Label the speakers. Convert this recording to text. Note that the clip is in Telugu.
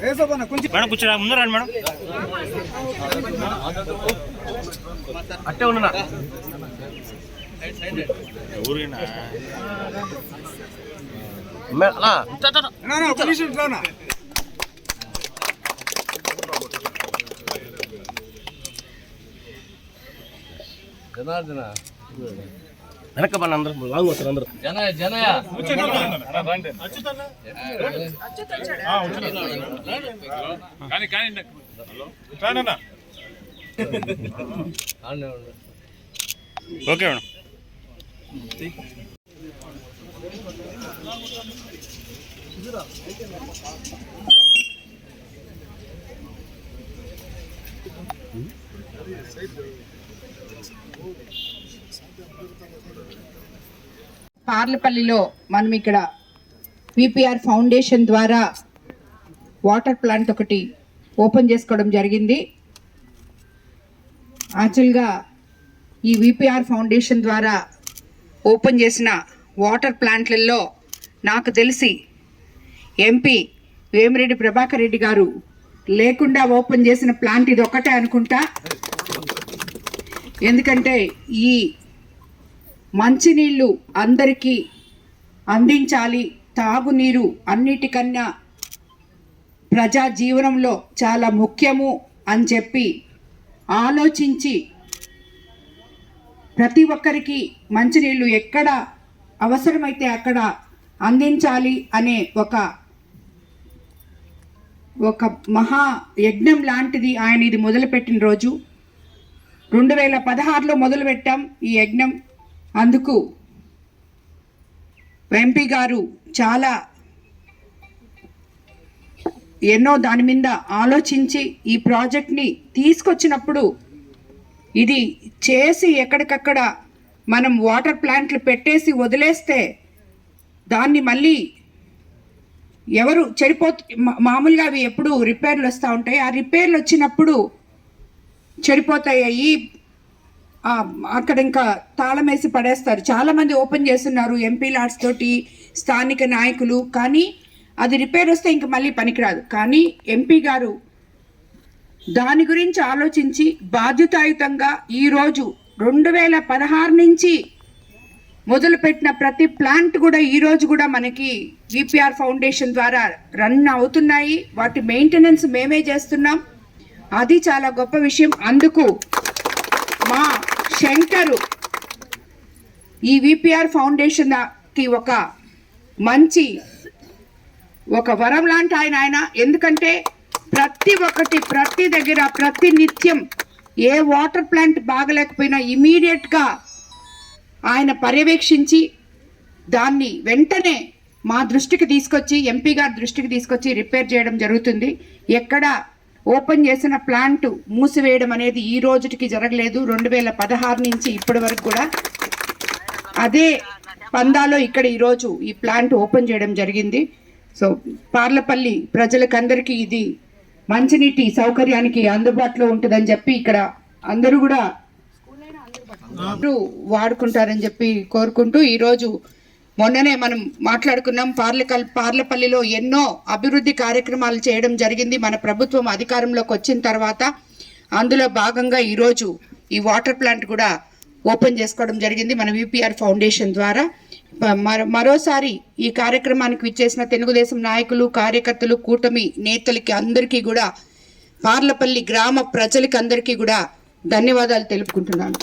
Speaker 1: మేడం కూర్చోరా, ముందు రండి మేడం. అట్టే ఉన్నా ఊరినా జనార్దన వెనక మన అందరూ లాంగ్ వస్తారు. అందరూ ఓకే మేడం.
Speaker 2: పార్లపల్లిలో మనం ఇక్కడ విపిఆర్ ఫౌండేషన్ ద్వారా వాటర్ ప్లాంట్ ఒకటి ఓపెన్ చేసుకోవడం జరిగింది. యాక్చువల్గా ఈ విపిఆర్ ఫౌండేషన్ ద్వారా ఓపెన్ చేసిన వాటర్ ప్లాంట్లలో నాకు తెలిసి ఎంపీ వేమిరెడ్డి ప్రభాకర్ రెడ్డి గారు లేకుండా ఓపెన్ చేసిన ప్లాంట్ ఇది ఒక్కటే అనుకుంటా. ఎందుకంటే ఈ మంచినీళ్ళు అందరికీ అందించాలి, తాగునీరు అన్నిటికన్నా ప్రజా జీవనంలో చాలా ముఖ్యము అని చెప్పి ఆలోచించి ప్రతి ఒక్కరికి మంచినీళ్ళు ఎక్కడ అవసరమైతే అక్కడ అందించాలి అనే ఒక మహా యజ్ఞం లాంటిది ఆయన ఇది మొదలుపెట్టిన రోజు 2016లో మొదలుపెట్టాం ఈ యజ్ఞం. అందుకు ఎంపీ గారు చాలా ఎన్నో దాని మీద ఆలోచించి ఈ ప్రాజెక్ట్ని తీసుకొచ్చినప్పుడు ఇది చేసి ఎక్కడికక్కడ మనం వాటర్ ప్లాంట్లు పెట్టేసి వదిలేస్తే దాన్ని మళ్ళీ ఎవరు మామూలుగా అవి ఎప్పుడు రిపేర్లు వస్తూ ఉంటాయి. ఆ రిపేర్లు వచ్చినప్పుడు చెడిపోతాయి, అక్కడ ఇంకా తాళం వేసి పడేస్తారు. చాలామంది ఓపెన్ చేస్తున్నారు ఎంపీ లాట్స్ తోటి, స్థానిక నాయకులు, కానీ అది రిపేర్ వస్తే ఇంక మళ్ళీ పనికిరాదు. కానీ ఎంపీ గారు దాని గురించి ఆలోచించి బాధ్యతాయుతంగా ఈరోజు 2016 నుంచి మొదలుపెట్టిన ప్రతి ప్లాంట్ కూడా ఈరోజు కూడా మనకి విపిఆర్ ఫౌండేషన్ ద్వారా రన్ అవుతున్నాయి. వాటి మెయింటెనెన్స్ మేమే చేస్తున్నాం. అది చాలా గొప్ప విషయం. అందుకు మా శంకరు ఈ విపిఆర్ ఫౌండేషన్కి ఒక మంచి వరం లాంటి ఆయన. ఎందుకంటే ప్రతి దగ్గర ప్రతి నిత్యం ఏ వాటర్ ప్లాంట్ బాగలేకపోయినా ఇమీడియట్గా ఆయన పర్యవేక్షించి దాన్ని వెంటనే మా దృష్టికి తీసుకొచ్చి, ఎంపీ గారి దృష్టికి తీసుకొచ్చి రిపేర్ చేయడం జరుగుతుంది. ఎక్కడ ఓపెన్ చేసిన ప్లాంట్ మూసివేయడం అనేది ఈ రోజుకి జరగలేదు. 2016 నుంచి ఇప్పటి వరకు కూడా అదే పందాలో ఇక్కడ ఈరోజు ఈ ప్లాంట్ ఓపెన్ చేయడం జరిగింది. సో పార్లపల్లి ప్రజలకందరికీ ఇది మంచినీటి సౌకర్యానికి అందుబాటులో ఉంటుందని చెప్పి ఇక్కడ అందరూ కూడా వాడుకుంటారని చెప్పి కోరుకుంటూ, ఈరోజు మొన్ననే మనం మాట్లాడుకున్నాం, పార్లపల్లిలో ఎన్నో అభివృద్ధి కార్యక్రమాలు చేయడం జరిగింది మన ప్రభుత్వం అధికారంలోకి వచ్చిన తర్వాత. అందులో భాగంగా ఈరోజు ఈ వాటర్ ప్లాంట్ కూడా ఓపెన్ చేసుకోవడం జరిగింది మన విపిఆర్ ఫౌండేషన్ ద్వారా. మరోసారి ఈ కార్యక్రమానికి విచ్చేసిన తెలుగుదేశం నాయకులు, కార్యకర్తలు, కూటమి నేతలకి అందరికీ కూడా, పార్లపల్లి గ్రామ ప్రజలకి అందరికీ కూడా ధన్యవాదాలు తెలుపుకుంటున్నాను.